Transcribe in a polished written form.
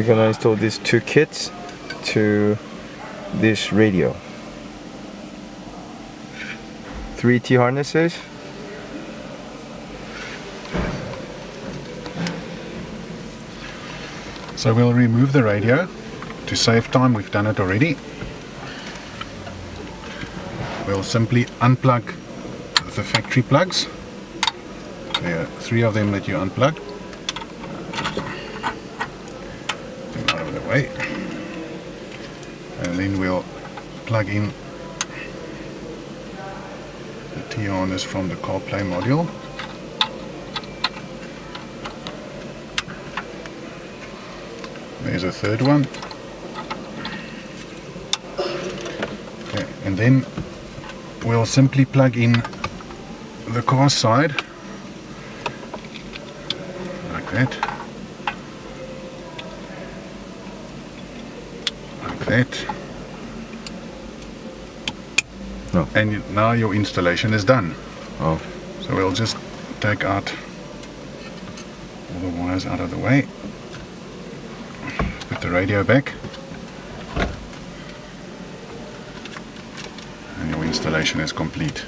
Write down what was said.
we're gonna install these two kits to this radio. 3 T harnesses. So we'll remove the radio. To save time, we've done it already. We'll simply unplug the factory plugs. There are 3 of them that you unplug. Get them out of the way. And then we'll plug in the T harness from the CarPlay module. There's a third one. Okay, and then we'll simply plug in the car side like that. Like that. No. And now your installation is done. Oh. So we'll just take out all the wires out of the way. Put the radio back. And your installation is complete.